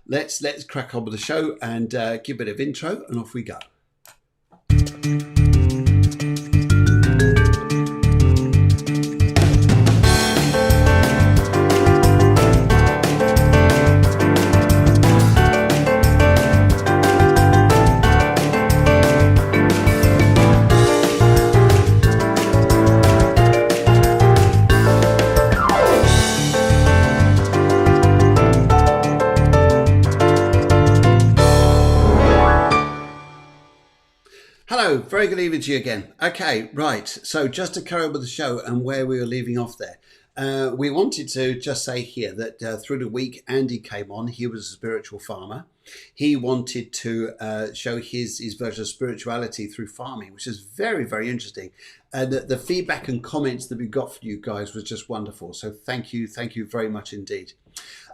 Let's crack on with the show and give a bit of intro, and off we go. Hello, very good evening to you again. Okay, right, so just to carry on with the show and where we were leaving off there, we wanted to just say here that through the week Andy came on. He was a spiritual farmer. He wanted to show his version of spirituality through farming, which is very, very interesting. And the feedback and comments that we got from you guys was just wonderful. So thank you very much indeed.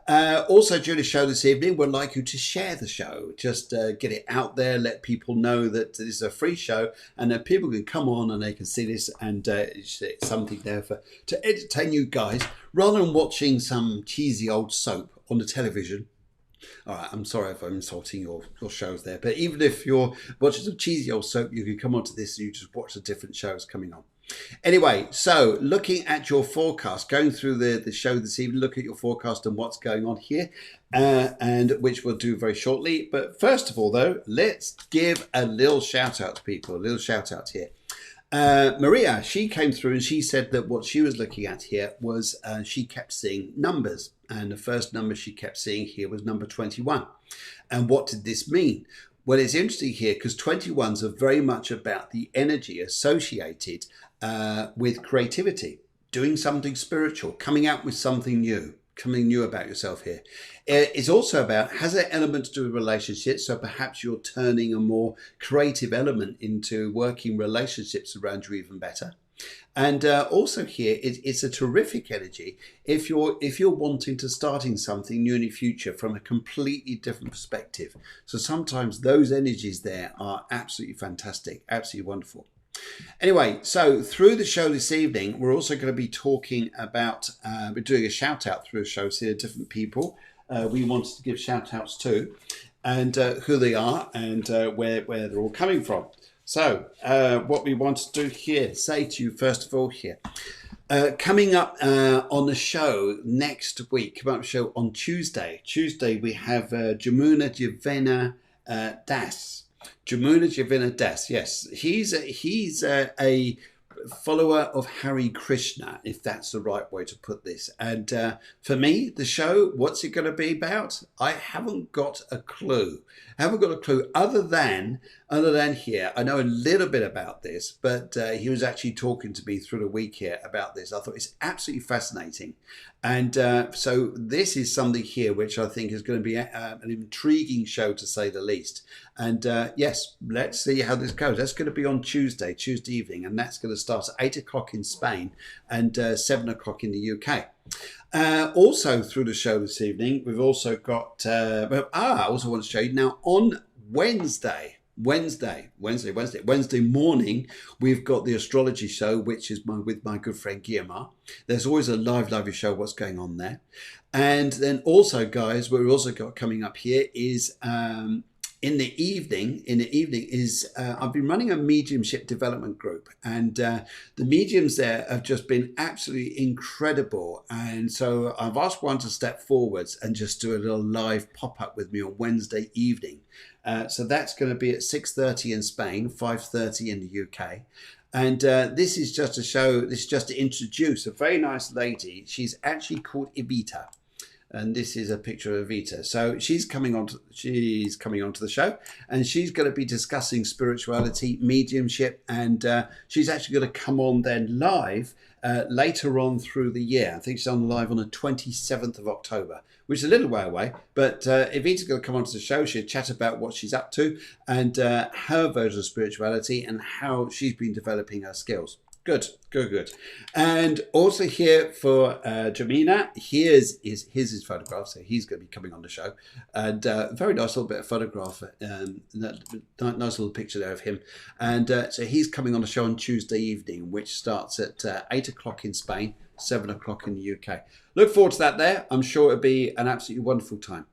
Also during the show this evening, we'd like you to share the show. Just get it out there, let people know that this is a free show and that people can come on and they can see this, and it's something there to entertain you guys rather than watching some cheesy old soap on the television. All right, I'm sorry if I'm insulting your shows there, but even if you're watching some cheesy old soap, you can come onto this and you just watch the different shows coming on. Anyway, so looking at your forecast, going through the show this evening, look at your forecast and what's going on here, and which we'll do very shortly. But first of all, though, let's give a little shout out to people, a little shout out here. Maria, she came through and she said that what she was looking at here was she kept seeing numbers, and the first number she kept seeing here was number 21. And what did this mean? Well, it's interesting here because 21s are very much about the energy associated with creativity, doing something spiritual, coming out with something new about yourself here. It's also about, has an element to do with relationships, so perhaps you're turning a more creative element into working relationships around you even better. And also here, it's a terrific energy if you're wanting to starting something new in the future from a completely different perspective. So sometimes those energies there are absolutely fantastic, absolutely wonderful. Anyway, so through the show this evening, we're also going to be talking about, we're doing a shout out through the show, so different people we wanted to give shout outs to, and who they are and where they're all coming from. So what we want to do here, say to you first of all here, coming up on the show next week, coming up show on Tuesday. Tuesday we have Jamuna Jivena Das. Jamuna Jivena Das, yes. He's a follower of Hare Krishna, if that's the right way to put this. And for me, the show, what's it going to be about? I haven't got a clue. I haven't got a clue other than here. I know a little bit about this, but he was actually talking to me through the week here about this. I thought it's absolutely fascinating. And so this is something here which I think is going to be an intriguing show to say the least. And yes, let's see how this goes. That's going to be on Tuesday evening, and that's going to start at 8 o'clock in Spain and 7 o'clock in the UK. Also through the show this evening, we've also got, I also want to show you now on Wednesday morning, we've got the Astrology show, which is with my good friend Guillermo. There's always a lively show, what's going on there. And then also, guys, what we've also got coming up here is in the evening is I've been running a mediumship development group, and the mediums there have just been absolutely incredible. And so I've asked one to step forwards and just do a little live pop-up with me on Wednesday evening. So that's going to be at 6:30 in Spain, 5:30 in the UK. And this is just a show, this is just to introduce a very nice lady. She's actually called Evita. And this is a picture of Evita. So she's coming on to the show, and she's going to be discussing spirituality, mediumship, and she's actually going to come on then live later on through the year. I think she's on live on the 27th of October, which is a little way away. But Evita's going to come onto the show. She'll chat about what she's up to and her version of spirituality and how she's been developing her skills. Good. And also here for Jamina, here's his photograph. So he's going to be coming on the show. And very nice little bit of photograph. Nice little picture there of him. And so he's coming on the show on Tuesday evening, which starts at 8 o'clock in Spain, 7 o'clock in the UK. Look forward to that there. I'm sure it'll be an absolutely wonderful time.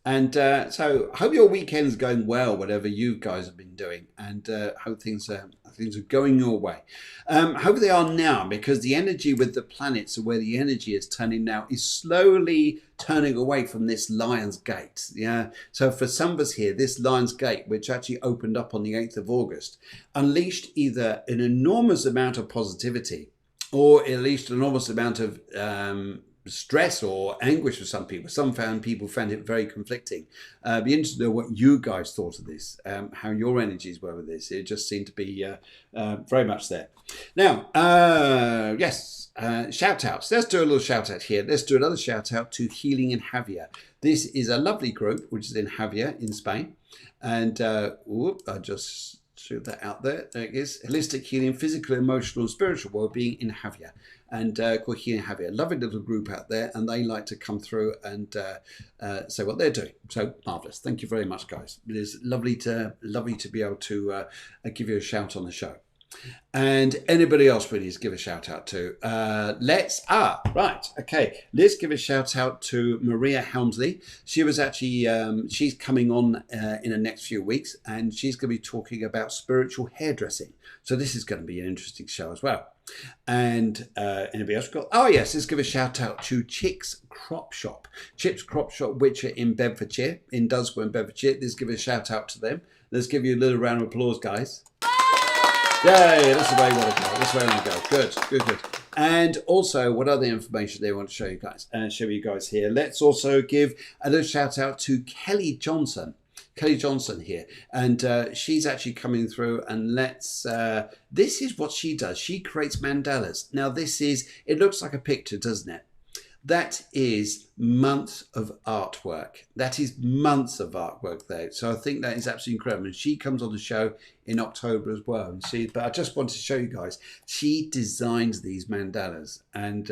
And so I hope your weekend's going well, whatever you guys have been doing, and hope things are going your way. Hope they are now, because the energy with the planets, where the energy is turning now, is slowly turning away from this Lion's Gate. Yeah. So for some of us here, this Lion's Gate, which actually opened up on the 8th of August, unleashed either an enormous amount of positivity, or at least an enormous amount of stress or anguish for some people. People found it very conflicting. Be interested to know what you guys thought of this, how your energies were with this. It just seemed to be very much there. Now, yes, shout outs. Let's do a little shout out here. Let's do another shout out to Healing in Javier. This is a lovely group which is in Javier in Spain. And I just threw that out there. There it is. Holistic healing, physical, emotional, and spiritual well-being in Javier. And called Healing Javier. Lovely little group out there, and they like to come through and say what they're doing. So marvelous. Thank you very much, guys. It is lovely to be able to give you a shout on the show. And anybody else we need to give a shout out to? Let's give a shout out to Maria Helmsley. She was actually she's coming on in the next few weeks, and she's going to be talking about spiritual hairdressing. So this is going to be an interesting show as well. And anybody else got? Oh yes, let's give a shout out to Chick's Crop Shop. Chick's Crop Shop, which are in Bedfordshire, in Dunsborough, in Bedfordshire. Let's give a shout out to them. Let's give you a little round of applause, guys. Yay, that's the way I want to go. That's the way I want to go. Good. And also, what other information they want to show you guys here? Let's also give a little shout out to Kelly Johnson here, and she's actually coming through, and this is what she does. She creates mandalas. Now it looks like a picture, doesn't it? That is months of artwork. There. So I think that is absolutely incredible. And she comes on the show in October as well. But I just wanted to show you guys, she designs these mandalas. And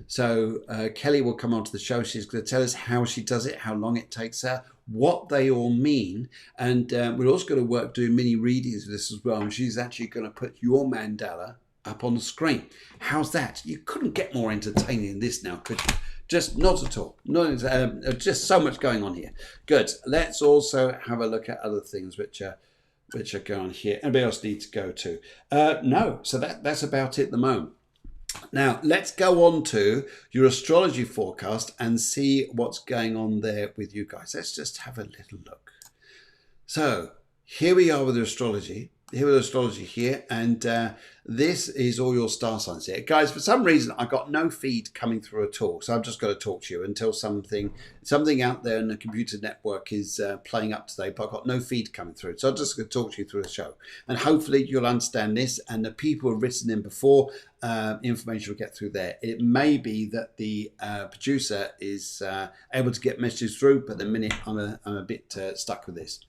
so Kelly will come onto the show. She's going to tell us how she does it, how long it takes her, what they all mean. And we're also going to work doing mini readings of this as well. And she's actually going to put your mandala up on the screen. How's that? You couldn't get more entertaining than this now, could you? Just not at all. Just so much going on here. Good. Let's also have a look at other things which are going on here. Anybody else need to go to? No. So that's about it at the moment. Now, let's go on to your astrology forecast and see what's going on there with you guys. Let's just have a little look. So here we are with the astrology. And this is all your star signs here. Guys, for some reason, I got no feed coming through at all. So I've just got to talk to you until something out there in the computer network is playing up today, but I've got no feed coming through. So I'm just going to talk to you through the show. And hopefully you'll understand this, and the people who have written in before, information will get through there. It may be that the producer is able to get messages through, but at the minute I'm a bit stuck with this.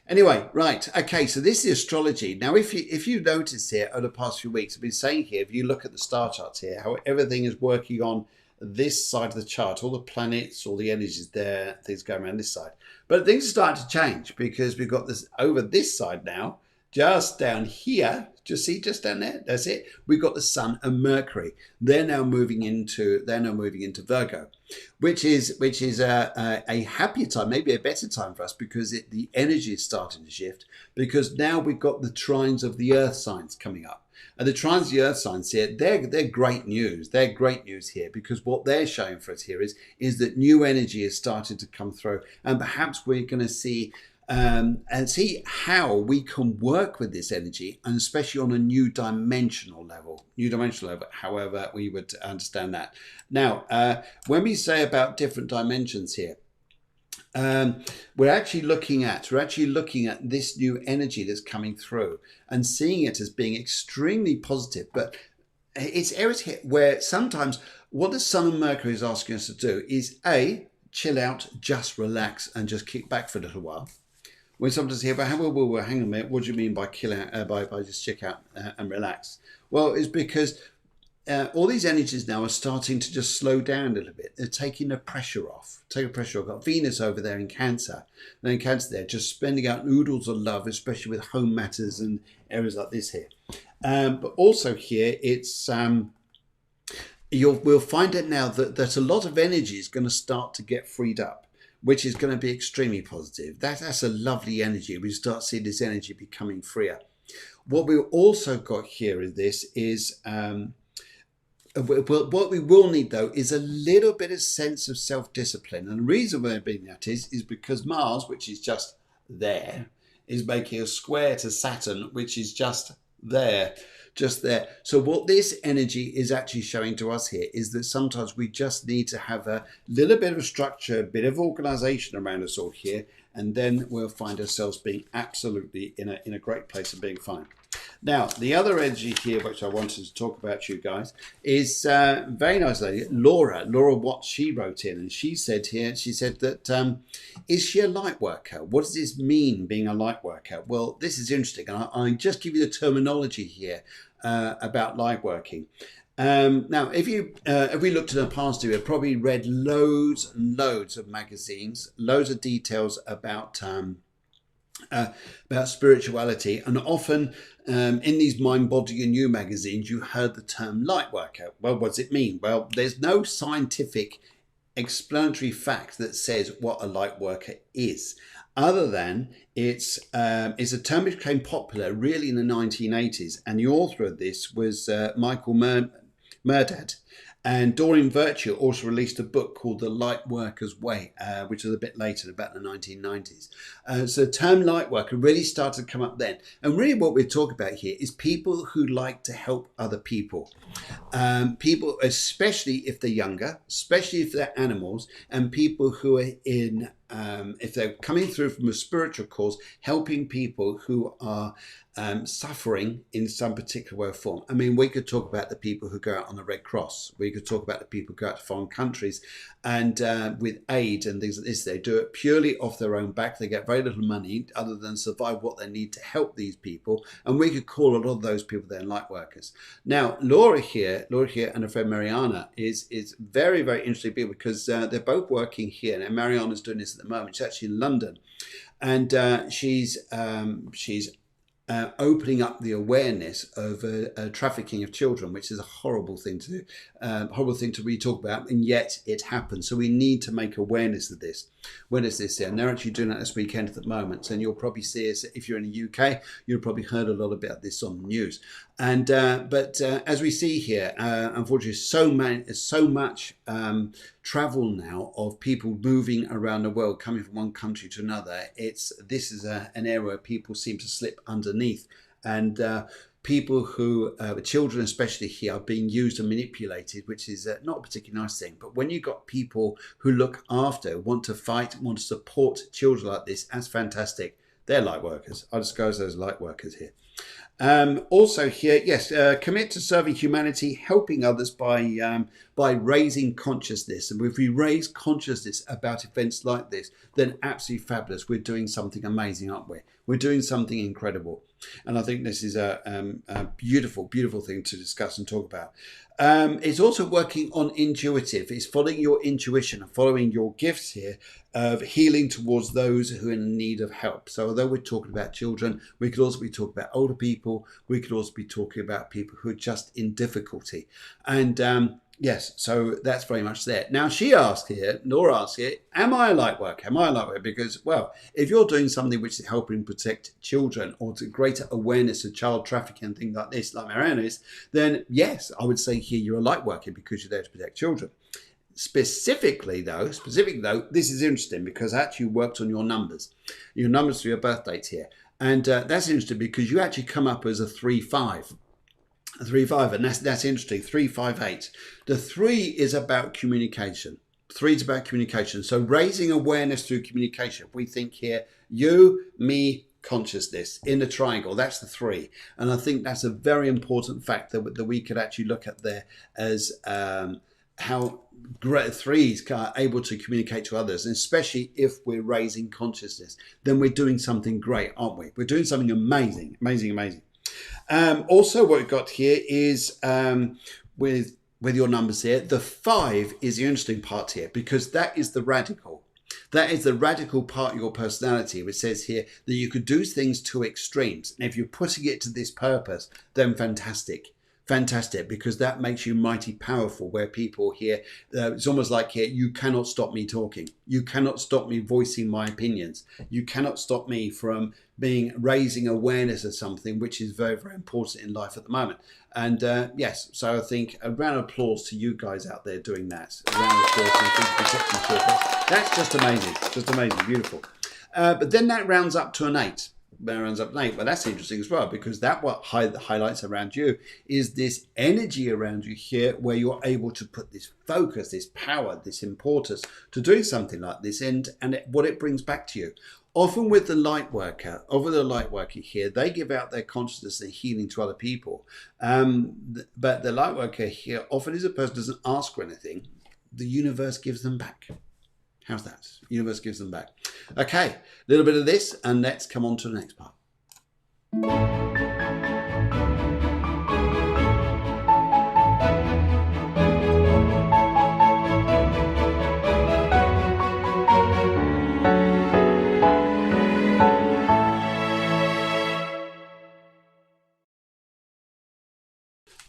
Anyway, right, okay, so this is astrology. Now, if you notice here over the past few weeks, I've been saying here, if you look at the star charts here, how everything is working on this side of the chart, all the planets, all the energies there, things going around this side. But things are starting to change, because we've got this over this side now. Just down here, just down there, that's it. We've got the Sun and Mercury. They're now moving into Virgo, which is a happier time, maybe a better time for us, because the energy is starting to shift, because now we've got the trines of the earth signs coming up. And the trines of the earth signs here, they're great news. They're great news here, because what they're showing for us here is that new energy is starting to come through, and perhaps we're going to see and see how we can work with this energy, and especially on a new dimensional level, however we would understand that. Now, when we say about different dimensions here, we're actually looking at this new energy that's coming through and seeing it as being extremely positive. But it's areas here where sometimes what the Sun and Mercury is asking us to do is chill out, just relax, and just kick back for a little while. When somebody's here, but hang on a minute, what do you mean by chill out, by just check out and relax? Well, it's because all these energies now are starting to just slow down a little bit. They're taking the pressure off. I've got Venus over there in Cancer. And in Cancer, they're just spending out oodles of love, especially with home matters and areas like this here. But also here, it's we'll find it now that a lot of energy is going to start to get freed up. which is going to be extremely positive. That's a lovely energy. We start seeing this energy becoming freer. What we've also got here in this is what we will need, though, is a little bit of sense of self-discipline. And the reason we're being that is because Mars, which is just there, is making a square to Saturn, which is just there. So what this energy is actually showing to us here is that sometimes we just need to have a little bit of structure, a bit of organization around us all here, and then we'll find ourselves being absolutely in a great place and being fine. Now, the other energy here, which I wanted to talk about to you guys, is very nice lady, Laura, what she wrote in. And she said here, she said that, is she a light worker? What does this mean, being a light worker? Well, this is interesting. And I just give you the terminology here about light working. Now, if we looked in the past, we have probably read loads and loads of magazines, loads of details about spirituality, and often in these Mind, Body and You magazines, you heard the term light worker. Well, what does it mean? Well, there's no scientific explanatory fact that says what a light worker is, other than it's a term which became popular really in the 1980s, and the author of this was Michael Murdad. And Doreen Virtue also released a book called The Light Worker's Way, which was a bit later, about the 1990s. So the term light worker really started to come up then. And really what we're talking about here is people who like to help other people. People, especially if they're younger, especially if they're animals, and people who are in, if they're coming through from a spiritual cause, helping people who are suffering in some particular way or form. I mean, we could talk about the people who go out on the Red Cross. We could talk about the people who go out to foreign countries and with aid and things like this. They do it purely off their own back. They get very little money other than survive what they need to help these people. And we could call a lot of those people then light workers. Now, Laura here and her friend Mariana is very, very interesting people because they're both working here. Now, Mariana's doing this at the moment. She's actually in London. And she's opening up the awareness of trafficking of children, which is a horrible thing to do, horrible thing to really talk about, and yet it happens. So we need to make awareness of this. When is this there? And they're actually doing that this weekend at the moment. And you'll probably see us, if you're in the UK, you'll probably heard a lot about this on the news. And but as we see here, unfortunately, so much travel now of people moving around the world, coming from one country to another. This is an area where people seem to slip underneath, and people who, children especially here, are being used and manipulated, which is not a particularly nice thing. But when you've got people who look after, want to fight, want to support children like this, that's fantastic. They're light workers. I'll just go as those light workers here. Also here, yes, commit to serving humanity, helping others by raising consciousness. And if we raise consciousness about events like this, then absolutely fabulous. We're doing something amazing, aren't we? We're doing something incredible. And I think this is a beautiful, beautiful thing to discuss and talk about. It's also working on intuitive. It's following your intuition and following your gifts here of healing towards those who are in need of help. So although we're talking about children, we could also be talking about older people. We could also be talking about people who are just in difficulty. And yes, so that's very much there. Now she asked here, Laura asked here, am I a light worker? Am I a light worker? Because, well, if you're doing something which is helping protect children or to greater awareness of child trafficking and things like this, like Mariana is, then yes, I would say here you're a light worker because you're there to protect children. Specifically though, this is interesting because I actually worked on your numbers for your birth dates here. And that's interesting because you actually come up as a 3-5. A 3-5, and that's interesting. 3-5-8. The 3 is about communication. 3 is about communication. So raising awareness through communication. We think here, you, me, consciousness in the triangle. That's the 3, and I think that's a very important fact that we could actually look at there as how great 3s are able to communicate to others, and especially if we're raising consciousness, then we're doing something great, aren't we? We're doing something amazing, amazing, amazing. Also, what we've got here is with your numbers here, the 5 is the interesting part here because that is the radical. That is the radical part of your personality, which says here that you could do things to extremes. And if you're putting it to this purpose, then fantastic. Fantastic, because that makes you mighty powerful, where people here, it's almost like here, you cannot stop me talking. You cannot stop me voicing my opinions. You cannot stop me from raising awareness of something which is very, very important in life at the moment. And yes, so I think a round of applause to you guys out there doing that. A round of applause. That's just amazing, beautiful. But then that rounds up to an 8. Well, that's interesting as well, because that what highlights around you is this energy around you here, where you're able to put this focus, this power, this importance to doing something like this, and what it brings back to you. Often with the light worker, here, they give out their consciousness and healing to other people. But the light worker here often is a person who doesn't ask for anything. The universe gives them back. How's that? Universe gives them back. Okay, a little bit of this, and let's come on to the next part.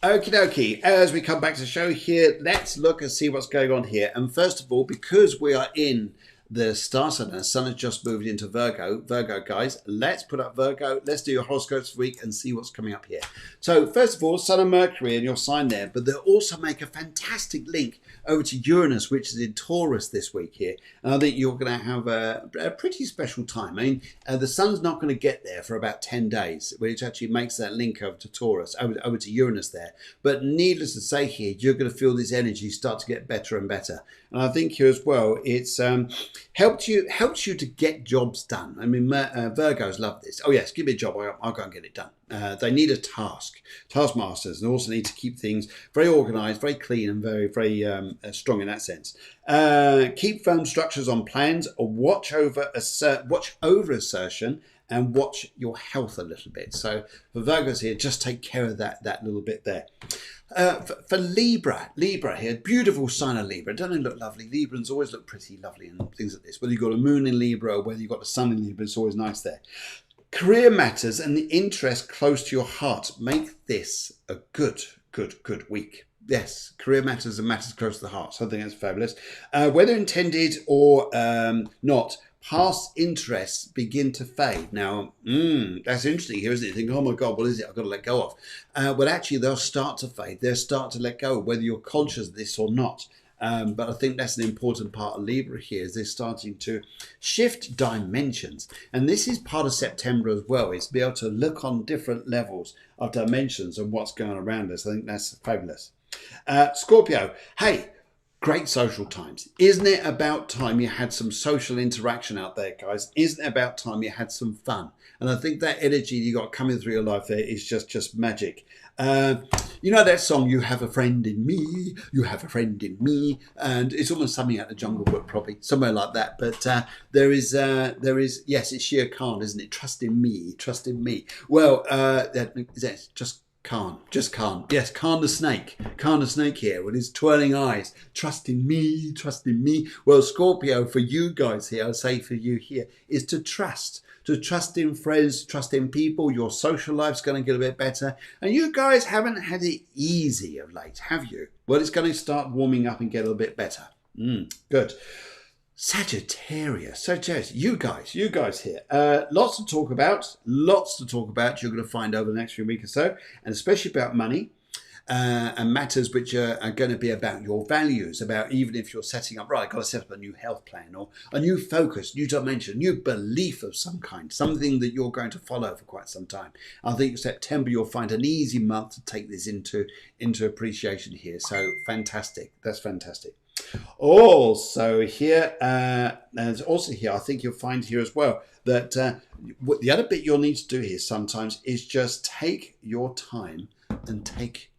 Okie dokie, as we come back to the show here, let's look and see what's going on here. And first of all, because we are in the star sign, and the sun has just moved into Virgo, guys, let's put up Virgo, let's do your horoscopes for the week and see what's coming up here. So first of all, Sun and Mercury in your sign there, but they'll also make a fantastic link over to Uranus, which is in Taurus this week here. And I think you're going to have a pretty special time. I mean, the sun's not going to get there for about 10 days, which actually makes that link over to Taurus, over to Uranus there. But needless to say here, you're going to feel this energy start to get better and better. And I think here as well, it's helps you to get jobs done. I mean, Virgos love this. Oh yes, give me a job, I'll go and get it done. They need a taskmasters, and also need to keep things very organized, very clean, and very, very strong in that sense. Keep firm structures on plans, watch over assertion, and watch your health a little bit. So for Virgos here, just take care of that little bit there. For Libra here, beautiful sign of Libra. Don't it look lovely? Librans always look pretty lovely and things like this. Whether you've got a moon in Libra or whether you've got the sun in Libra, it's always nice there. Career matters and the interest close to your heart make this a good week. Yes, career matters and matters close to the heart. So I think that's fabulous. Whether intended or not, past interests begin to fade. Now, that's interesting here, isn't it? You think, oh my God, what is it I've got to let go of? Well, actually, they'll start to fade. They'll start to let go, whether you're conscious of this or not. But I think that's an important part of Libra here, is they're starting to shift dimensions. And this is part of September as well, is to be able to look on different levels of dimensions and what's going on around us. I think that's fabulous. Scorpio, hey, great social times. Isn't it about time you had some social interaction out there, guys? Isn't it about time you had some fun? And I think that energy you got coming through your life there is just magic. You know that song, You Have a Friend in Me, You Have a Friend in Me, and it's almost something out of the Jungle Book, probably, somewhere like that. But there is, yes, it's Shere Khan, isn't it? Trust in me, trust in me. Well, that's just Khan. Yes, Khan the snake here with his twirling eyes. Trust in me, trust in me. Well, Scorpio, for you guys here, I'll say for you here, is to trust in friends, trust in people. Your social life's going to get a bit better. And you guys haven't had it easy of late, have you? Well, it's going to start warming up and get a little bit better. Good. Sagittarius, you guys here, lots to talk about, you're going to find over the next few weeks or so, and especially about money and matters which are going to be about your values, about even if you're setting up, right, I've got to set up a new health plan or a new focus, new dimension, new belief of some kind, something that you're going to follow for quite some time. I think September you'll find an easy month to take this into appreciation here, so fantastic, that's fantastic. Also here, I think you'll find here as well that the other bit you'll need to do here sometimes is just take your time and take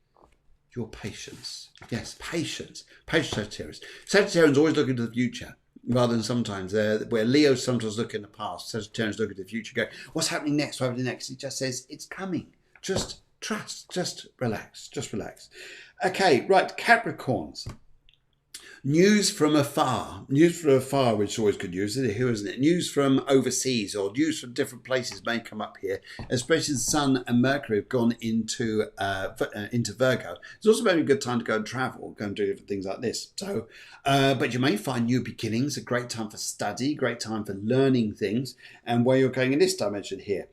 your patience. Yes, patience. Sagittarius. Sagittarians always look into the future rather than sometimes where Leos sometimes look in the past. Sagittarians look into the future, go, what's happening next? What's happening next? It just says it's coming. Just trust. Just relax. Okay, right, Capricorns. News from afar. News from afar, which is always good news, isn't it? News from overseas or news from different places may come up here, especially the Sun and Mercury have gone into Virgo. It's also a very good time to go and travel, go and do different things like this. So, but you may find new beginnings, a great time for study, great time for learning things, and where you're going in this dimension here.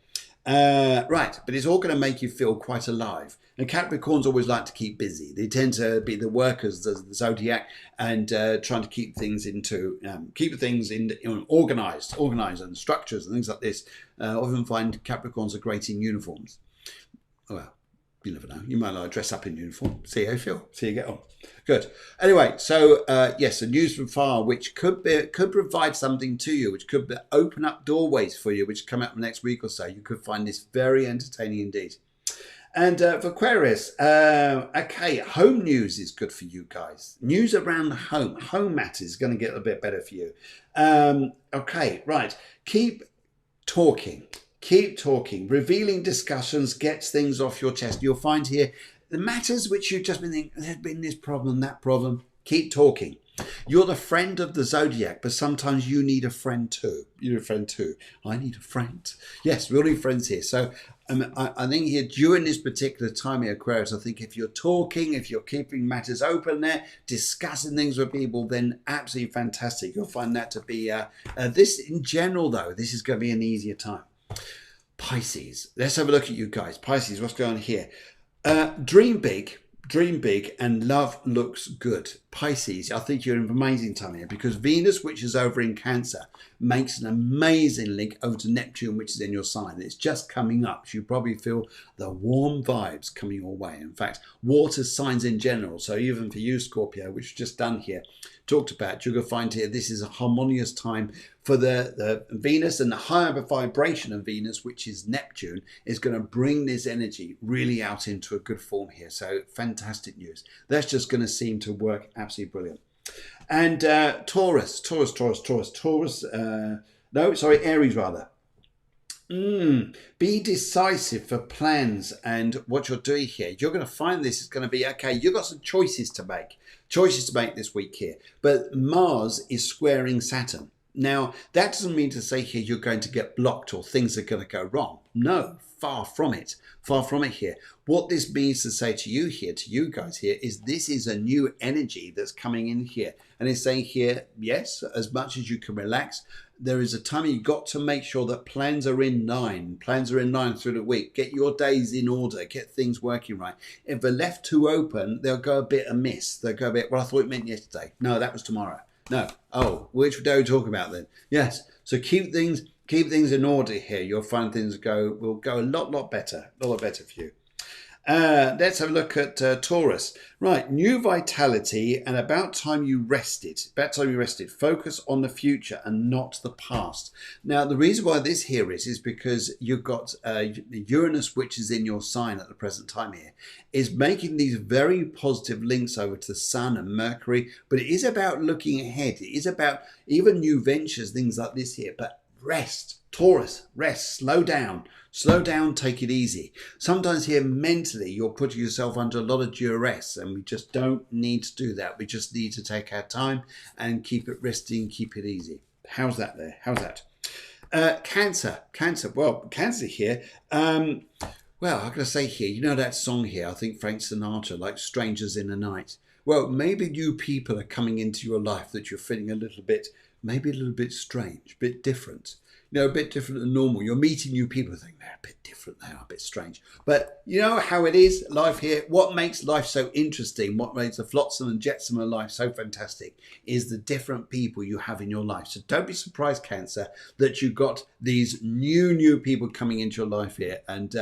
Right, but it's all going to make you feel quite alive. And Capricorns always like to keep busy. They tend to be the workers, the zodiac, and trying to keep things organized and structures and things like this. Often find Capricorns are great in uniforms. Well, you never know. You might like to dress up in uniform. See how you feel. See how you get on. Good. Anyway, so yes, the news from far, which could provide something to you, which could open up doorways for you, which come out the next week or so. You could find this very entertaining indeed. And for Aquarius, okay, home news is good for you guys. News around the home matters is going to get a bit better for you. Okay, right. Keep talking. Revealing discussions gets things off your chest. You'll find here the matters which you've just been thinking, there's been this problem, that problem. Keep talking. You're the friend of the zodiac, but sometimes you need a friend too. You need a friend too. I need a friend. Yes, we all need friends here. So I think here during this particular time here, Aquarius, I think if you're talking, if you're keeping matters open there, discussing things with people, then absolutely fantastic. You'll find that to be, this in general though, this is going to be an easier time. Pisces, let's have a look at you guys. Pisces, what's going on here? Dream big, and love looks good. Pisces, I think you're in an amazing time here because Venus, which is over in Cancer, makes an amazing link over to Neptune, which is in your sign. It's just coming up. So you probably feel the warm vibes coming your way. In fact, water signs in general. So even for you, Scorpio, which is just done here, talked about, you're going to find here this is a harmonious time for the Venus, and the higher vibration of Venus, which is Neptune, is going to bring this energy really out into a good form here. So fantastic news. That's just going to seem to work absolutely brilliant. And Taurus, Aries rather. Be decisive for plans and what you're doing here. You're going to find this is going to be, okay, you've got some choices to make this week here. But Mars is squaring Saturn. Now, that doesn't mean to say here you're going to get blocked or things are going to go wrong. No, far from it. Far from it here. What this means to say to you here, to you guys here, is this is a new energy that's coming in here. And it's saying here, yes, as much as you can relax, there is a time you've got to make sure that plans are in line. Plans are in line through the week. Get your days in order. Get things working right. If they're left too open, they'll go a bit amiss. They'll go a bit, well, I thought it meant yesterday. No, that was tomorrow. No. Oh, which day are we talking about then? Yes. So keep things in order here. You'll find things will go a lot better. A lot better for you. Let's have a look at Taurus. Right, new vitality and about time you rested. Focus on the future and not the past. Now, the reason why this here is because you've got Uranus, which is in your sign at the present time here, is making these very positive links over to the Sun and Mercury. But it is about looking ahead. It is about even new ventures, things like this here. But rest, Taurus, rest, slow down, take it easy. Sometimes here mentally you're putting yourself under a lot of duress and we just don't need to do that. We just need to take our time and keep it resting, keep it easy. How's that there? How's that? Cancer. Well, Cancer here. Well, I'm going to say here, you know that song here, I think Frank Sinatra, like Strangers in the Night. Well, maybe new people are coming into your life that you're feeling maybe a little bit strange, a bit different. You know, a bit different than normal. You're meeting new people, think they're a bit different, they are a bit strange. But you know how it is, life here. What makes life so interesting, what makes the flotsam and jetsam of life so fantastic is the different people you have in your life. So don't be surprised, Cancer, that you've got these new people coming into your life here and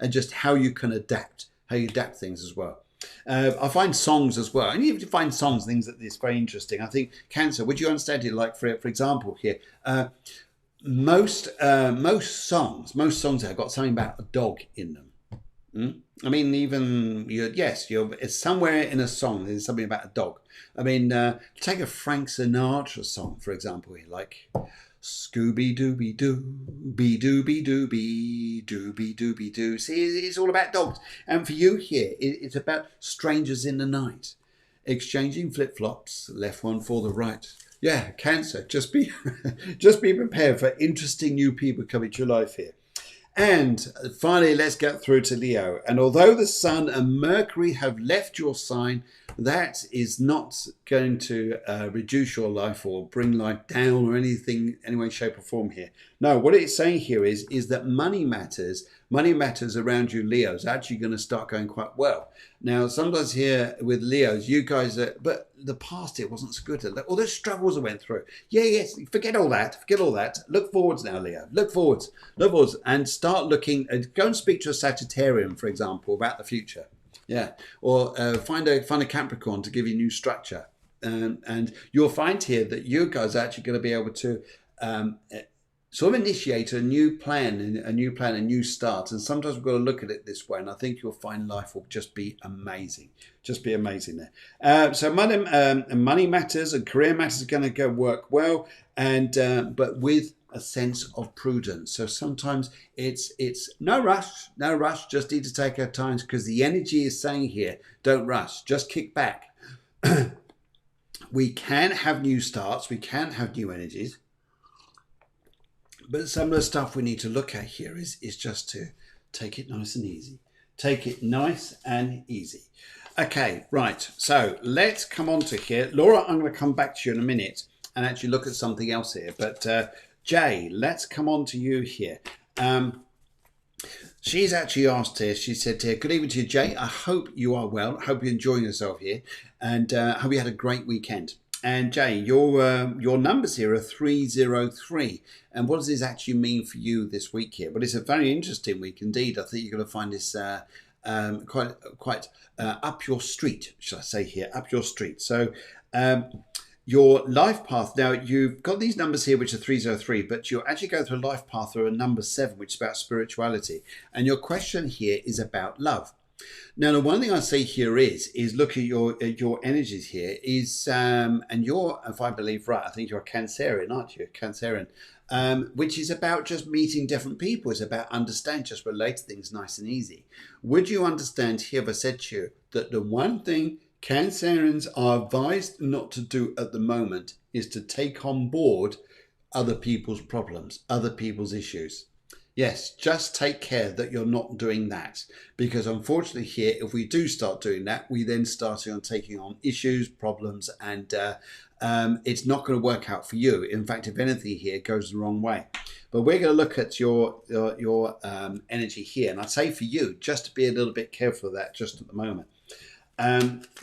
just how you can adapt, things as well. I find songs as well, and even if you find songs, things that is very interesting. I think Cancer, would you understand it? Like for example here, most songs have got something about a dog in them. I mean, even it's somewhere in a song there's something about a dog. I mean, take a Frank Sinatra song for example here, like Scooby Dooby Doo, be dooby dooby, dooby dooby doo. See, it's all about dogs. And for you here, it's about strangers in the night. exchanging flip-flops, left one for the right. Yeah, Cancer, just be just be prepared for interesting new people coming to your life here. And finally, let's get through to Leo. And although the Sun and Mercury have left your sign, that is not going to reduce your life or bring life down or anything, any way, shape or form here. No, what it's saying here is that money matters around you, Leos, actually going to start going quite well. Now, sometimes here with Leos, you guys, but the past, it wasn't so good. All those struggles I went through. Yeah, yes, forget all that. Look forwards now, Leo. Look forwards, and start looking, go and speak to a Sagittarian, for example, about the future. Yeah, or find a Capricorn to give you new structure. And you'll find here that you guys are actually going to be able to sort of initiate a new plan, a new start. And sometimes we've got to look at it this way. And I think you'll find life will just be amazing. Just be amazing there. So money matters and career matters are going to go work well. And but with a sense of prudence. So sometimes it's no rush, just need to take our time, because the energy is saying here, don't rush, just kick back. We can have new starts, we can have new energies, but some of the stuff we need to look at here is just to take it nice and easy. Okay, right, so let's come on to here. Laura, I'm going to come back to you in a minute and actually look at something else here, but Jay, let's come on to you here. She's actually asked here, she said here, good evening to you, Jay. I hope you are well. I hope you're enjoying yourself here, and hope you had a great weekend. And Jay, your numbers here are 303. And what does this actually mean for you this week here? But it's a very interesting week indeed. I think you're going to find this quite up your street, should I say here, up your street. So your life path, now you've got these numbers here which are 303, but you're actually going through a life path through a number 7, which is about spirituality. And your question here is about love. Now, the one thing I say here is look at your energies here and you're, if I believe right, I think you're a Cancerian, aren't you? Cancerian, which is about just meeting different people. It's about understanding, just relate to things nice and easy. Would you understand here if I said to you that the one thing Cancerians are advised not to do at the moment is to take on board other people's problems, other people's issues? Yes, just take care that you're not doing that, because unfortunately here, if we do start doing that, we then start on taking on issues, problems, and it's not going to work out for you. In fact, if anything here goes the wrong way. But we're going to look at your energy here, and I'd say for you just to be a little bit careful of that just at the moment.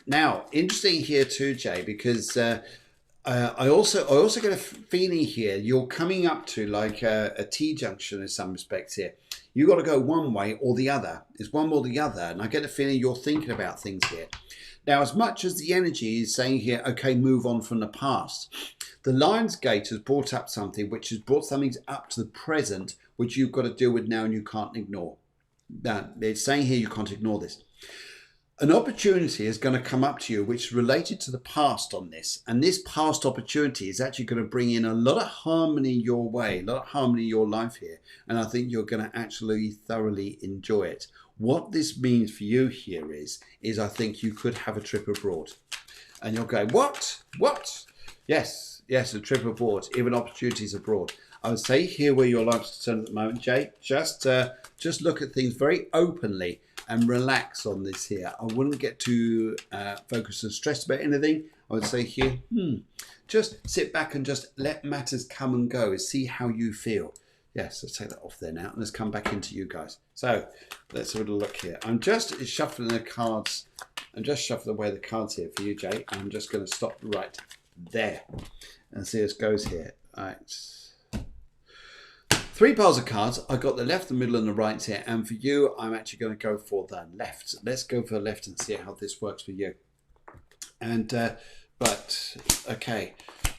Now, interesting here too, Jay, because I also get a feeling here you're coming up to like a T-junction in some respects here. You've got to go one way or the other. It's one or the other, and I get a feeling you're thinking about things here. Now, as much as the energy is saying here, okay, move on from the past, the Lion's Gate has brought up something which has brought something up to the present, which you've got to deal with now and you can't ignore. Now, it's saying here you can't ignore this. An opportunity is going to come up to you which is related to the past on this. And this past opportunity is actually going to bring in a lot of harmony your way, a lot of harmony in your life here. And I think you're going to actually thoroughly enjoy it. What this means for you here is I think you could have a trip abroad. And you'll go, what? Yes, a trip abroad, even opportunities abroad. I would say here where your life's concerned at the moment, Jay, just look at things very openly and relax on this here. I wouldn't get too focused and stressed about anything. I would say here, just sit back and just let matters come and go. See how you feel. Yes, let's take that off there now. And let's come back into you guys. So let's have a look here. I'm just shuffling the cards. I'm just shuffling away the cards here for you, Jay. I'm just going to stop right there and see how it goes here. All right. 3 piles of cards. I've got the left, the middle, and the right here. And for you, I'm actually going to go for the left. Let's go for the left and see how this works for you. And, okay.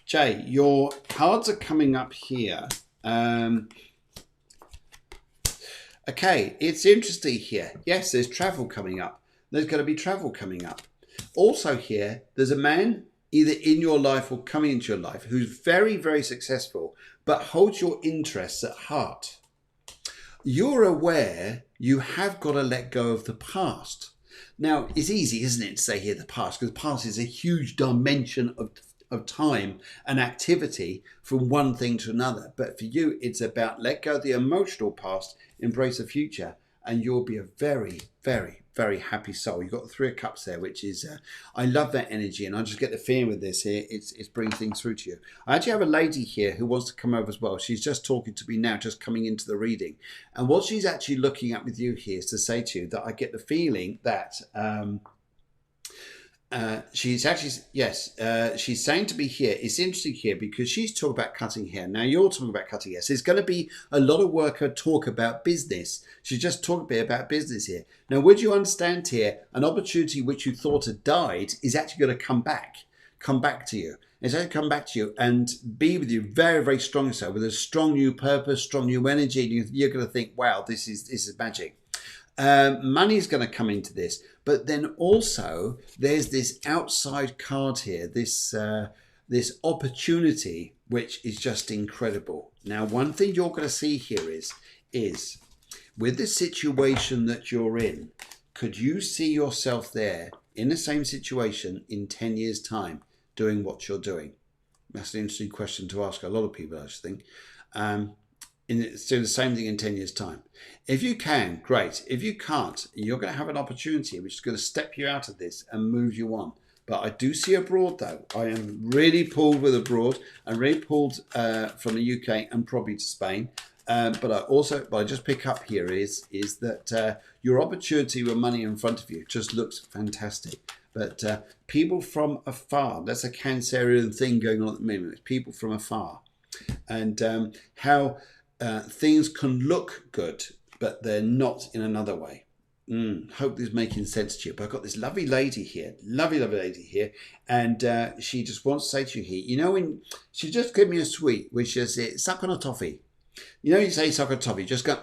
Jay, your cards are coming up here. Okay, it's interesting here. Yes, there's travel coming up. There's going to be travel coming up. Also here, there's a man either in your life or coming into your life who's very, very successful, but holds your interests at heart. You're aware you have got to let go of the past. Now, it's easy, isn't it, to say here the past, because the past is a huge dimension of time and activity from one thing to another. But for you, it's about let go of the emotional past, embrace the future, and you'll be a very, very, very happy soul. You've got the Three of Cups there, which is, I love that energy, and I just get the feeling with this here, it's bringing things through to you. I actually have a lady here who wants to come over as well. She's just talking to me now, just coming into the reading. And what she's actually looking at with you here is to say to you that I get the feeling that she's actually, yes, she's saying to be here. It's interesting here because she's talking about cutting hair. Now you're talking about cutting hair. So there's going to be a lot of work her talk about business. She's just talking a bit about business here. Now, would you understand here, an opportunity which you thought had died is actually going to come back to you. It's going to come back to you and be with you very, very strong so with a strong new purpose, strong new energy. You're going to think, wow, this is magic. Money is going to come into this, but then also there's this outside card here, this opportunity, which is just incredible. Now, one thing you're going to see here is with the situation that you're in, could you see yourself there in the same situation in 10 years' time doing what you're doing? That's an interesting question to ask a lot of people, I just think. Do the same thing in 10 years' time. If you can, great. If you can't, you're going to have an opportunity which is going to step you out of this and move you on. But I do see abroad, though. I am really pulled with abroad. I'm really pulled from the UK and probably to Spain. But I just pick up here is that your opportunity with money in front of you just looks fantastic. But people from afar, that's a Cancerian thing going on at the moment. It's people from afar. And how things can look good, but they're not in another way. Hope this is making sense to you. But I've got this lovely lady here, lovely lady here, and she just wants to say to you here, you know, when she just gave me a sweet, which is suck on a toffee. You know, you say suck on a toffee, just go,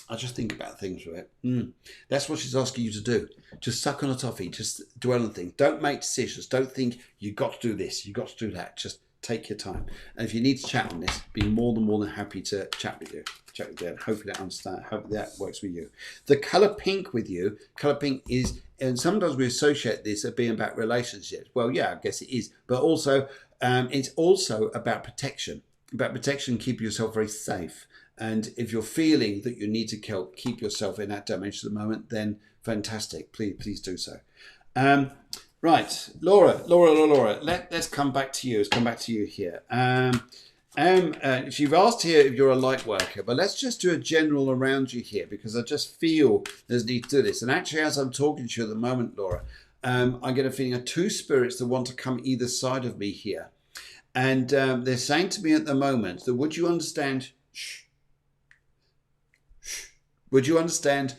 I just think about things with it. That's what she's asking you to do. Just suck on a toffee, just dwell on things. Don't make decisions. Don't think you got to do this, you got to do that. Just take your time. And if you need to chat on this, be more than happy to chat with you. And hopefully that works with you. The colour pink with you, colour pink is, and sometimes we associate this as being about relationships. Well, yeah, I guess it is. But also, it's also about protection. About protection, keep yourself very safe. And if you're feeling that you need to keep yourself in that dimension at the moment, then fantastic. Please do so. Right, Laura, let's come back to you. Let's come back to you here. You've asked here if you're a light worker, but let's just do a general around you here because I just feel there's a need to do this. And actually, as I'm talking to you at the moment, Laura, I get a feeling of two spirits that want to come either side of me here. And they're saying to me at the moment that would you understand, would you understand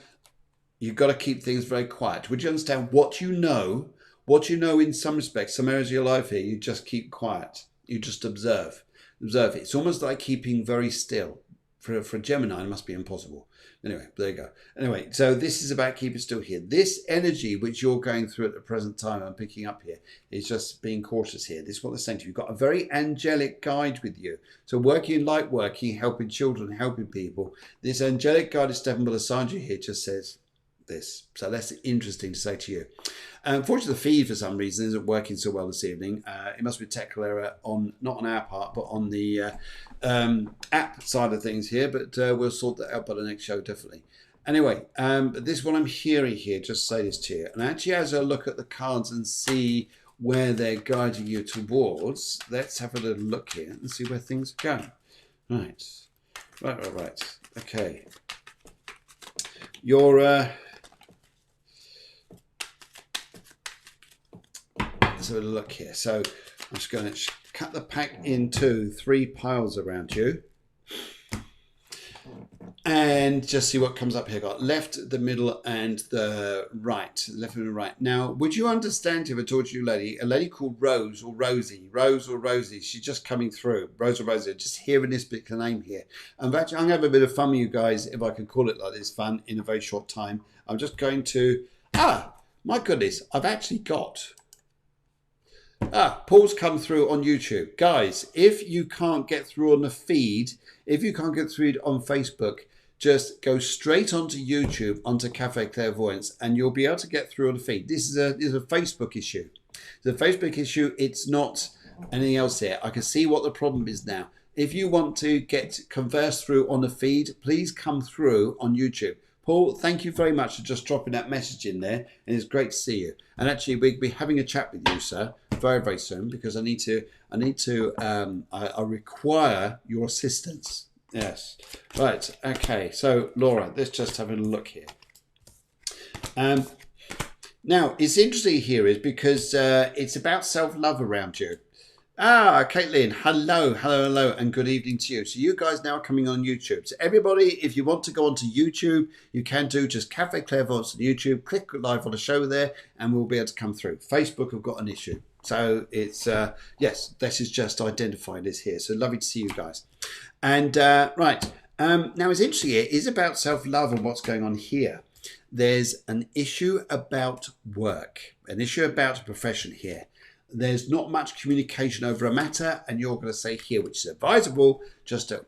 you've got to keep things very quiet? Would you understand what you know in some respects, some areas of your life here, you just keep quiet. You just observe it. It's almost like keeping very still. For a Gemini, it must be impossible. Anyway, there you go. Anyway, so this is about keeping still here. This energy which you're going through at the present time, I'm picking up here, is just being cautious here. This is what they're saying to you. You've got a very angelic guide with you. So working, light working, helping children, helping people. This angelic guide is stepping beside you here just says this. So that's interesting to say to you. Unfortunately, the feed for some reason isn't working so well this evening. It must be a technical error not on our part, but on the app side of things here. But we'll sort that out by the next show, definitely. Anyway, but this is what I'm hearing here. Just say this to you. And actually, as I look at the cards and see where they're guiding you towards, let's have a little look here and see where things are going. Right. Okay. Let's have a look here. So I'm just going to cut the pack into 3 piles around you and just see what comes up here. Got left, the middle, and the right. Left and the right. Now, would you understand if I told you a lady called Rose or Rosie? She's just coming through. Rose or Rosie. Just hearing this particular name here. And actually, I'm going to have a bit of fun with you guys, if I can call it like this, fun, in a very short time. I'm just going to... my goodness, I've actually got... Paul's come through on YouTube. Guys, if you can't get through on the feed, if you can't get through on Facebook, just go straight onto YouTube, onto Cafe Clairvoyance, and you'll be able to get through on the feed. This is a Facebook issue. The Facebook issue, it's not anything else here. I can see what the problem is now. If you want to get converse through on the feed, please come through on YouTube. Paul, thank you very much for just dropping that message in there, and it's great to see you. And actually, we'll be having a chat with you, sir, very, very soon, because I require your assistance. Yes. Right. Okay. So, Laura, let's just have a look here. Now, it's interesting here is because it's about self-love around you. Ah, Caitlin, hello, and good evening to you. So you guys now are coming on YouTube. So everybody, if you want to go onto YouTube, you can do just Cafe Clairvoyance on YouTube, click live on the show there, and we'll be able to come through. Facebook have got an issue. So it's, yes, this is just identifying this here. So lovely to see you guys. And right, now it's interesting here, it is about self-love and what's going on here. There's an issue about work, an issue about a profession here. There's not much communication over a matter, and you're going to say here, which is advisable, just to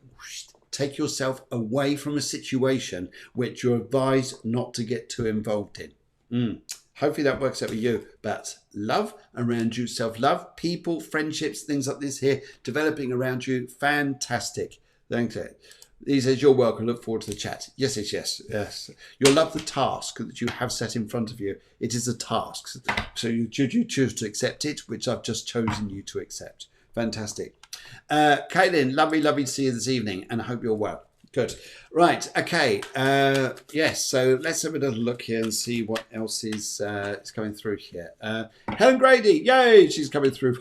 take yourself away from a situation which you're advised not to get too involved in. Hopefully that works out with you. But love around you, self-love, people, friendships, things like this here, developing around you, fantastic. Thanks. He says, you're welcome. Look forward to the chat. Yes, yes. You'll love the task that you have set in front of you. It is a task. So you choose to accept it, which I've just chosen you to accept. Fantastic. Caitlin, lovely to see you this evening, and I hope you're well. Good. Right. Okay. Yes. So let's have a little look here and see what else is coming through here. Helen Grady. Yay. She's coming through.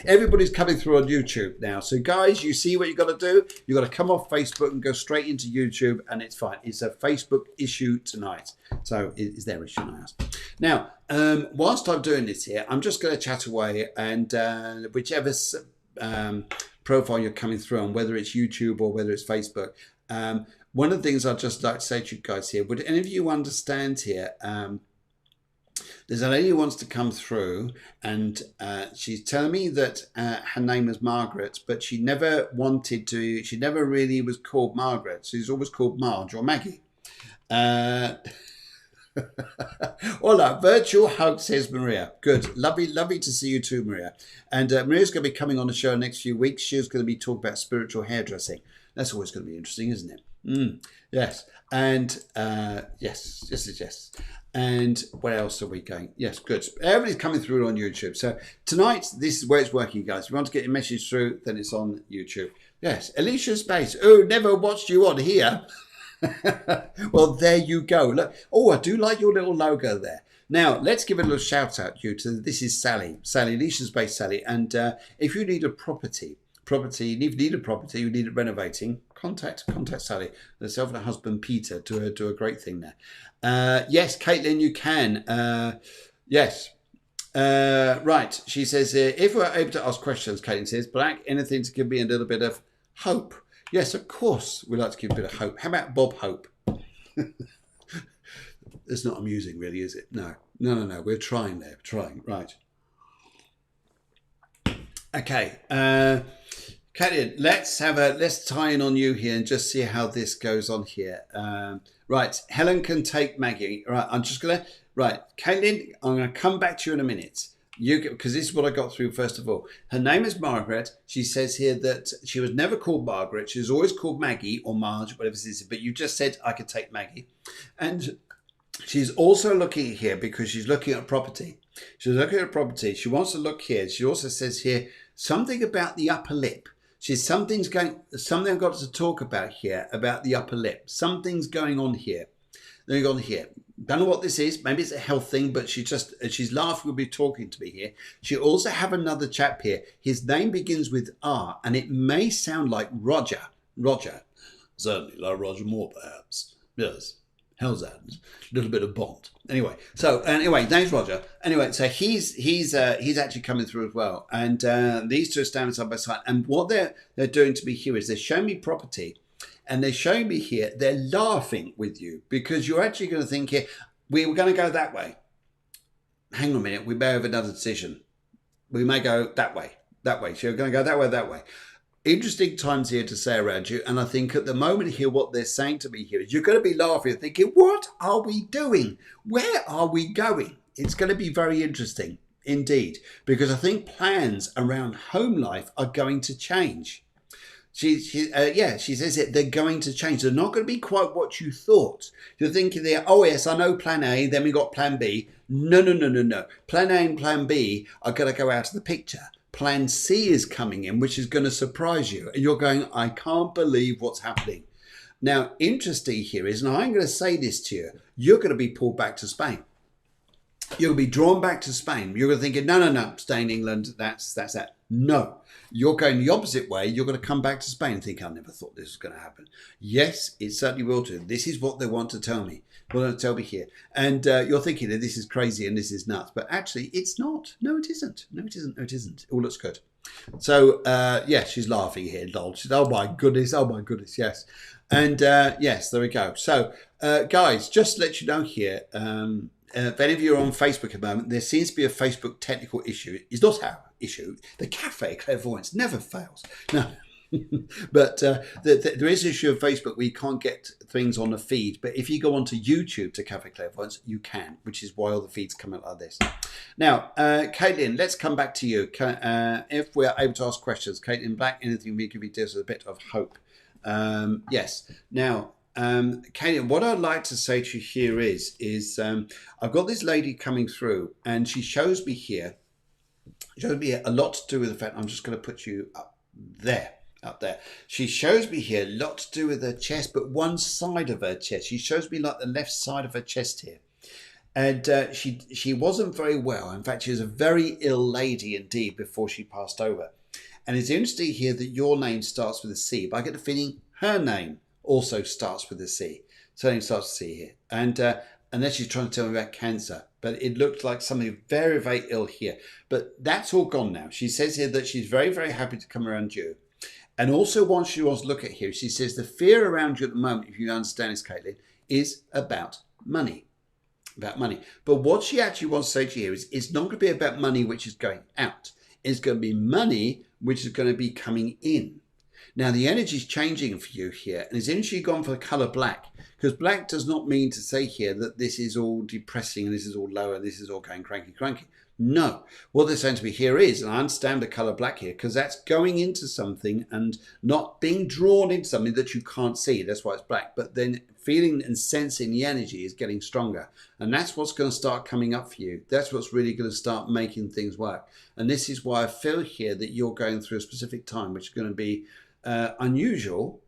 Everybody's coming through on YouTube now. So guys, you see what you've got to do? You've got to come off Facebook and go straight into YouTube, and it's fine. It's a Facebook issue tonight. So it's their issue, I ask. Now, whilst I'm doing this here, I'm just going to chat away, and whichever profile you're coming through on, whether it's YouTube or whether it's Facebook, one of the things I'd just like to say to you guys here, would any of you understand here, there's a lady who wants to come through, and she's telling me that her name is Margaret, but she never wanted to, she never really was called Margaret. She's always called Marge or Maggie. Hola, virtual hug, says Maria. Good, lovely to see you too, Maria. And Maria's going to be coming on the show in the next few weeks. She's going to be talking about spiritual hairdressing. That's always going to be interesting, isn't it? Yes, and yes. And where else are we going? Yes, good. Everybody's coming through on YouTube. So tonight, this is where it's working, guys. If you want to get your message through, then it's on YouTube. Yes, Alicia Space. Oh, never watched you on here. Well, there you go. Look. Oh, I do like your little logo there. Now, let's give a little shout out to you. This is Sally, Alicia's Space Sally. And if you need a property, if you need a property, you need it renovating, contact Sally. Herself and her husband Peter do a great thing there. Yes, Caitlin, you can. Yes. Right. She says, if we're able to ask questions, Caitlin says, Black, anything to give me a little bit of hope. Yes, of course, we like to give a bit of hope. How about Bob Hope? It's not amusing, really, is it? No. We're trying there. Trying. Right. Okay. Caitlin, let's tie in on you here and just see how this goes on here. Right. Helen can take Maggie. Right. I'm just going to... Right. Caitlin, I'm going to come back to you in a minute. Because this is what I got through first of all. Her name is Margaret. She says here that she was never called Margaret. She was always called Maggie or Marge, whatever it is. But you just said I could take Maggie. And she's also looking here because she's looking at property. She's looking at property. She wants to look here. She also says here something about the upper lip. Something I've got to talk about here about the upper lip. Something's going on here. Don't know what this is. Maybe it's a health thing, but she's laughing, will be talking to me here. She also have another chap here. His name begins with R, and it may sound like Roger. Certainly like Roger Moore, perhaps. Yes. How's that? A little bit of Bond. Anyway, name's Roger. Anyway, so he's actually coming through as well. And these two are standing side by side. And what they're doing to me here is they're showing me property. And they're showing me here, they're laughing with you because you're actually going to think here, we were going to go that way. Hang on a minute, we may have another decision. We may go that way. So you're going to go that way. interesting times here to say around you. And I think at the moment here, what they're saying to me here is you're going to be laughing, thinking, what are we doing? Where are we going? It's going to be very interesting indeed, because I think plans around home life are going to change. She says it. They're going to change. They're not going to be quite what you thought. You're thinking there, oh yes, I know plan A, then we got plan B. No, no, no, no, no. Plan A and plan B are going to go out of the picture. Plan C is coming in, which is going to surprise you. And you're going, I can't believe what's happening. Now, interesting here is, and I'm going to say this to you, you're going to be pulled back to Spain. You're going to be drawn back to Spain. You're going to think, no, no, no, stay in England. That's that. No, you're going the opposite way. You're going to come back to Spain and think, I never thought this was going to happen. Yes, it certainly will do. This is what they want to tell me. They want to tell me here. And you're thinking that this is crazy and this is nuts. But actually, it's not. No, it isn't. No, it isn't. No, it isn't. It all looks good. So, yeah, she's laughing here, lol. She's, oh my goodness, yes. And yes, there we go. So, guys, just to let you know here, if any of you are on Facebook at the moment, there seems to be a Facebook technical issue. It's not our issue. The cafe Clairvoyance never fails. No. But there is an issue of Facebook where you can't get things on the feed. But if you go onto YouTube to Cafe Clairvoyance, you can, which is why all the feeds come out like this. Now, Caitlin, let's come back to you. If we're able to ask questions, Caitlin Black, anything we can be does with a bit of hope. Yes. Now, Caitlin, what I'd like to say to you here is I've got this lady coming through, and she shows me here. Shows me a lot to do with the fact I'm just going to put you up there. She shows me here a lot to do with her chest, but one side of her chest. She shows me like the left side of her chest here. And she wasn't very well. In fact, she was a very ill lady indeed before she passed over. And it's interesting here that your name starts with a C, but I get the feeling her name also starts with a C. So her name starts with a C here. And then she's trying to tell me about cancer. But it looked like something very, very ill here. But that's all gone now. She says here that she's very, very happy to come around you. And also once she wants to look at here, she says the fear around you at the moment, if you understand this, Caitlin, is about money. About money. But what she actually wants to say to you is it's not going to be about money which is going out. It's going to be money which is going to be coming in. Now, the energy is changing for you here, and it's interesting you've gone for the colour black, because black does not mean to say here that this is all depressing and this is all lower, this is all going cranky. No. What they're saying to me here is, and I understand the colour black here, because that's going into something and not being drawn into something that you can't see. That's why it's black. But then feeling and sensing the energy is getting stronger. And that's what's going to start coming up for you. That's what's really going to start making things work. And this is why I feel here that you're going through a specific time, which is going to be unusual,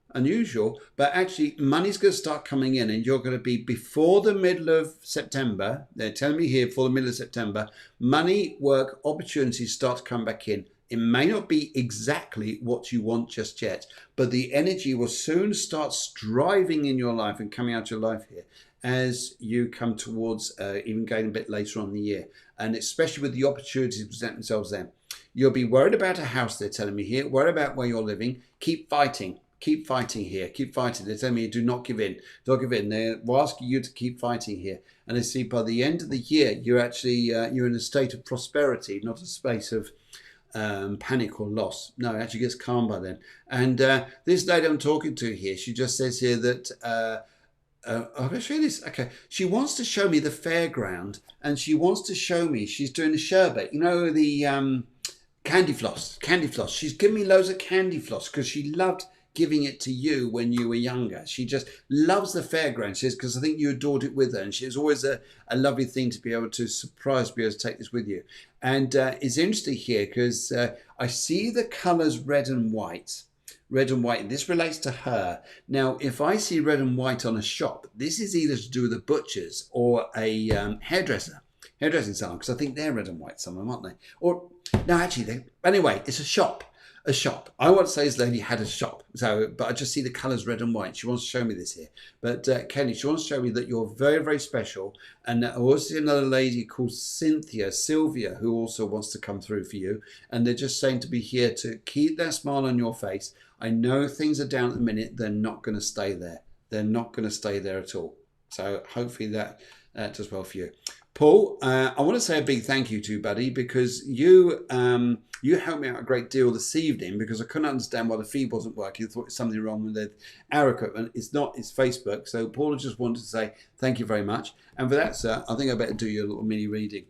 but actually money's going to start coming in, and you're going to be before the middle of September. They're telling me here for the middle of September, money, work, opportunities start to come back in. It may not be exactly what you want just yet, but the energy will soon start striving in your life and coming out of your life here as you come towards even going a bit later on in the year, and especially with the opportunities that present themselves then. You'll be worried about a house, they're telling me here, worried about where you're living. Keep fighting. Keep fighting here. Keep fighting. They're telling me do not give in. Don't give in. They're asking you to keep fighting here. And I see by the end of the year, you're actually, you're in a state of prosperity, not a space of panic or loss. No, it actually gets calm by then. And this lady I'm talking to here, she just says here that, I'm going to show you this. Okay. She wants to show me the fairground, and she wants to show me, she's doing a sherbet. You know, the candy floss. She's given me loads of candy floss because she loved giving it to you when you were younger. She just loves the fairground, she says, because I think you adored it with her, and she was always a lovely thing to be able to surprise, be able to take this with you. And it's interesting here because I see the colours red and white. Red and white, and this relates to her. Now, if I see red and white on a shop, this is either to do with a butcher's or a hairdressing salon, because I think they're red and white, some of them, aren't they? Or, no, actually, anyway, it's a shop. I want to say this lady had a shop, but I just see the colours red and white. She wants to show me this here. But Kelly, she wants to show me that you're very, very special. And I also see another lady called Sylvia, who also wants to come through for you. And they're just saying to be here to keep that smile on your face. I know things are down at the minute. They're not going to stay there. They're not going to stay there at all. So hopefully that does well for you. Paul, I want to say a big thank you to you, buddy, because you helped me out a great deal this evening because I couldn't understand why the feed wasn't working. I thought it was something wrong with our equipment. It's not, it's Facebook. So Paul, I just wanted to say thank you very much. And for that, sir, I think I better do you a little mini reading.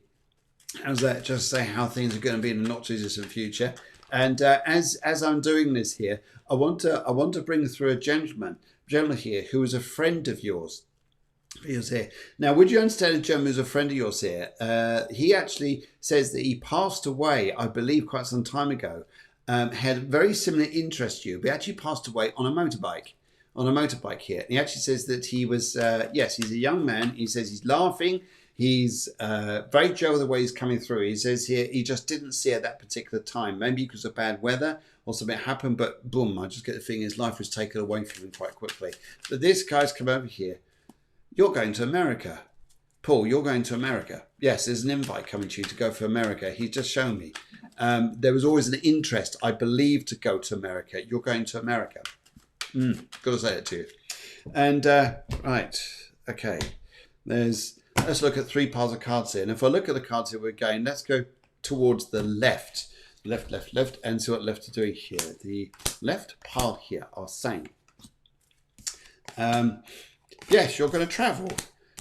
How's that? Just say how things are going to be in the not too distant future. And as I'm doing this here, I want to bring through a gentleman here who is a friend of yours. He was here. Now, would you understand a gentleman who's a friend of yours here? He actually says that he passed away, I believe, quite some time ago. Had a very similar interest to you, but actually passed away on a motorbike. On a motorbike here. And he actually says that he was, yes, he's a young man. He says he's laughing. He's very jovial the way he's coming through. He says here he just didn't see at that particular time. Maybe because of bad weather or something happened, but boom, I just get the feeling his life was taken away from him quite quickly. But this guy's come over here. You're going to America. Paul, you're going to America. Yes, there's an invite coming to you to go for America. He's just shown me. There was always an interest, I believe, to go to America. You're going to America. Got to say it to you. And, right, okay. Let's look at 3 piles of cards here. And if I look at the cards here, we're going, let's go towards the left. Left, and see what left are doing here. The left pile here are saying, yes, you're going to travel.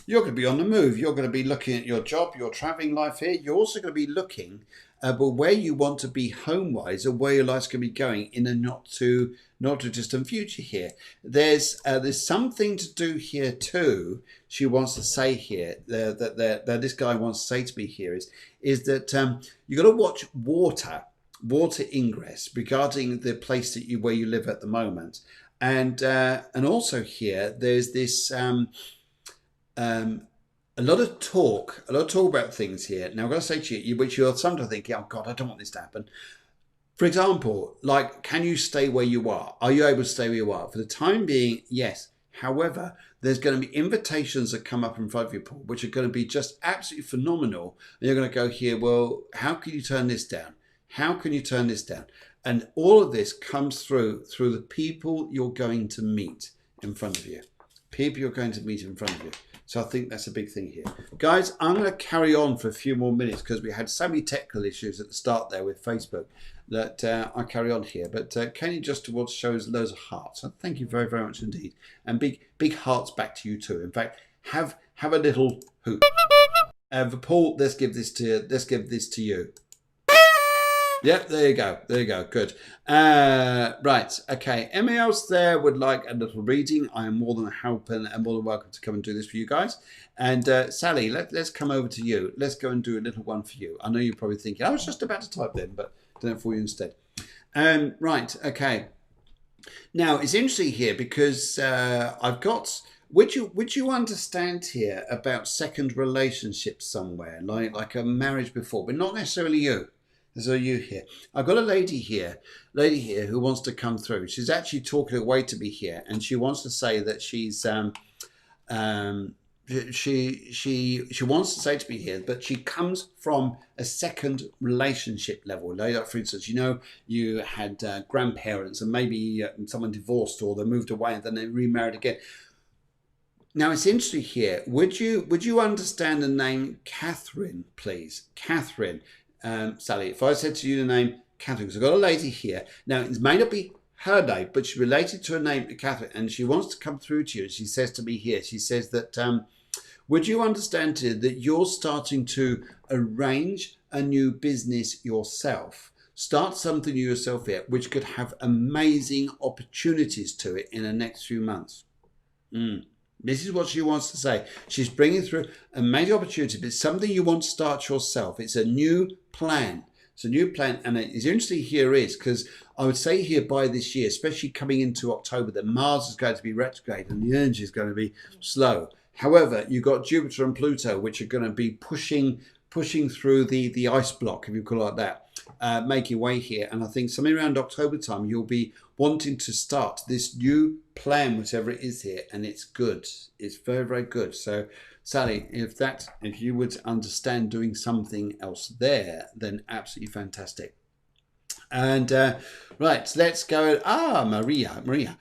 You're going to be on the move. You're going to be looking at your job, your traveling life here. You're also going to be looking at where you want to be home-wise and where your life's going to be going in a not too distant future here. There's something to do here too. She wants to say here that this guy wants to say to me here is that you've got to watch water ingress regarding the place that where you live at the moment. And also here, there's this a lot of talk about things here. Now, I'm going to say to you, which you're sometimes thinking, oh God, I don't want this to happen. For example, like, can you stay where you are? Are you able to stay where you are? For the time being, yes. However, there's going to be invitations that come up in front of you, Paul, which are going to be just absolutely phenomenal. And you're going to go here, well, how can you turn this down? How can you turn this down? And all of this comes through the people you're going to meet in front of you. People you're going to meet in front of you. So I think that's a big thing here. Guys, I'm going to carry on for a few more minutes because we had so many technical issues at the start there with Facebook that I carry on here. But Kenny just towards shows loads of hearts. So thank you very, very much indeed. And big hearts back to you too. In fact, have a little hoot. Paul, let's give this to you. Yep, there you go. Good. Right, okay. Anyone else there would like a little reading? I am more than helping and more than welcome to come and do this for you guys. And Sally, let's come over to you. Let's go and do a little one for you. I know you're probably thinking, I was just about to type then, but done it for you instead. Right, okay. Now, it's interesting here because I've got... Would you understand here about second relationships somewhere, like a marriage before, but not necessarily you? So you here. I've got a lady here who wants to come through. She's actually talking away to me here, and she wants to say that she's she wants to say to me here, but she comes from a second relationship level. Like, for instance, you had grandparents, and maybe someone divorced or they moved away and then they remarried again. Now, it's interesting here. Would you understand the name Catherine, please? Catherine. Sally, if I said to you the name Catherine, because I've got a lady here. Now, it may not be her name, but she's related to a name, Catherine, and she wants to come through to you. She says to me here, she says that, would you understand that you're starting to arrange a new business yourself? Start something new yourself here, which could have amazing opportunities to it in the next few months. This is what she wants to say. She's bringing through a major opportunity, but it's something you want to start yourself. It's a new plan. It's a new plan. And it's interesting here is because I would say here by this year, especially coming into October, that Mars is going to be retrograde and the energy is going to be slow. However, you've got Jupiter and Pluto, which are going to be pushing through the ice block, if you call it like that, making way here. And I think something around October time, you'll be wanting to start this new plan, whatever it is here, and it's good. It's very, very good. So, Sally, if you would understand doing something else there, then absolutely fantastic. And right, let's go. Maria.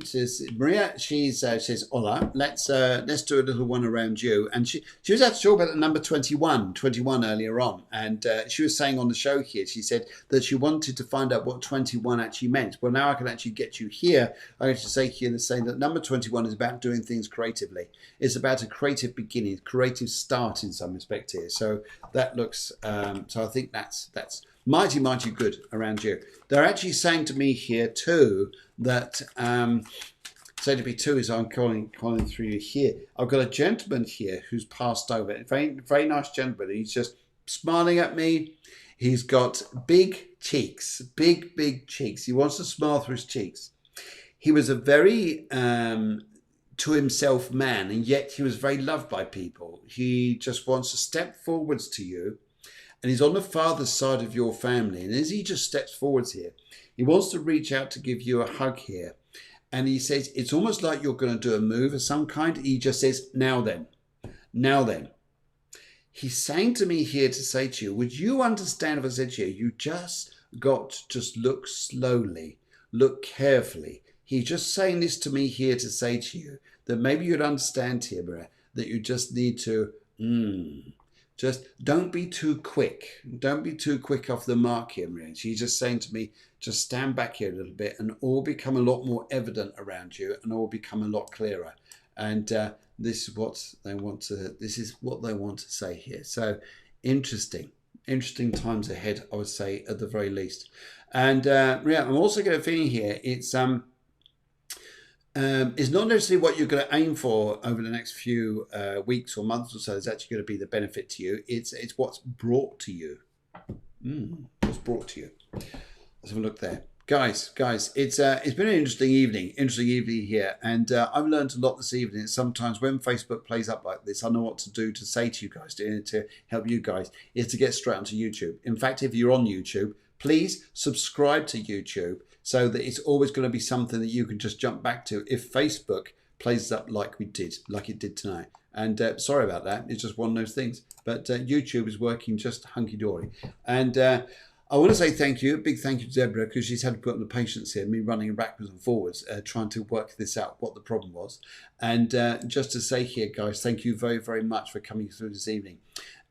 Says Maria. She says, "Hola, let's do a little one around you." And she was actually talking about the number 21 earlier on, and she was saying on the show here, she said that she wanted to find out what 21 actually meant. Well, now I can actually get you here. I can say here and saying that number 21 is about doing things creatively. It's about a creative beginning, creative start in some respect here. So that looks. So I think that's mighty good around you. They're actually saying to me here too that say to me too is I'm calling through you here. I've got a gentleman here who's passed over. Very nice gentleman. He's just smiling at me. He's got big cheeks, big cheeks. He wants to smile through his cheeks. He was a very to himself man, and yet he was very loved by people. He just wants to step forwards to you. And he's on the father's side of your family. And as he just steps forwards here, he wants to reach out to give you a hug here. And he says, it's almost like you're going to do a move of some kind. He just says, now then. He's saying to me here to say to you, would you understand if I said to you, you just got to just look slowly, look carefully. He's just saying this to me here to say to you that maybe you'd understand here, Maria, that you just need to, just don't be too quick. Don't be too quick off the mark here, Maria. She's just saying to me, just stand back here a little bit and all become a lot more evident around you and all become a lot clearer. And this is what they want to say here. So interesting times ahead, I would say, at the very least. And Maria, I'm also getting a feeling here, it's not necessarily what you're going to aim for over the next few weeks or months or so. It's actually going to be the benefit to you. It's what's brought to you. What's brought to you. Let's have a look there. Guys, it's been an interesting evening here. And I've learned a lot this evening. Sometimes when Facebook plays up like this, I know what to do to say to you guys, to help you guys, is to get straight onto YouTube. In fact, if you're on YouTube, please subscribe to YouTube, so that it's always going to be something that you can just jump back to if Facebook plays up like it did tonight. And sorry about that. It's just one of those things. But YouTube is working just hunky-dory. And I want to say thank you, a big thank you to Deborah, because she's had to put up the patience here, me running backwards and forwards, trying to work this out, what the problem was. And just to say here, guys, thank you very much for coming through this evening.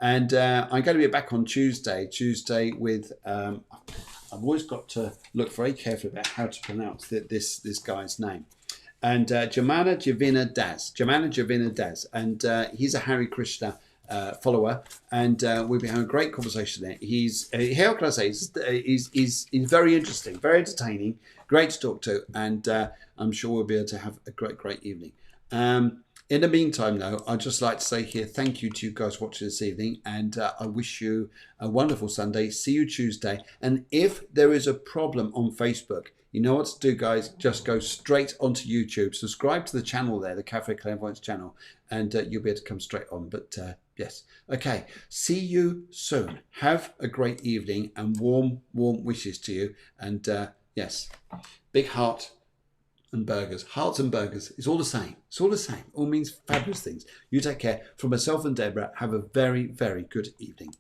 And I'm going to be back on Tuesday with, I've always got to look very carefully about how to pronounce this guy's name. And Jamana Javina Daz. And he's a Hare Krishna follower, and we've been having a great conversation there. He's how can I say, he's very interesting, very entertaining, great to talk to, and I'm sure we'll be able to have a great evening. In the meantime, though, I'd just like to say here thank you to you guys watching this evening, and I wish you a wonderful Sunday. See you Tuesday. And if there is a problem on Facebook, you know what to do, guys. Just go straight onto YouTube, subscribe to the channel there, the Cafe Clairvoyance channel, and you'll be able to come straight on. But yes, okay, see you soon. Have a great evening, and warm wishes to you. And yes, big heart and burgers. Hearts and burgers. It's all the same. It's all the same. All means fabulous things. You take care. From myself and Deborah, have a very good evening.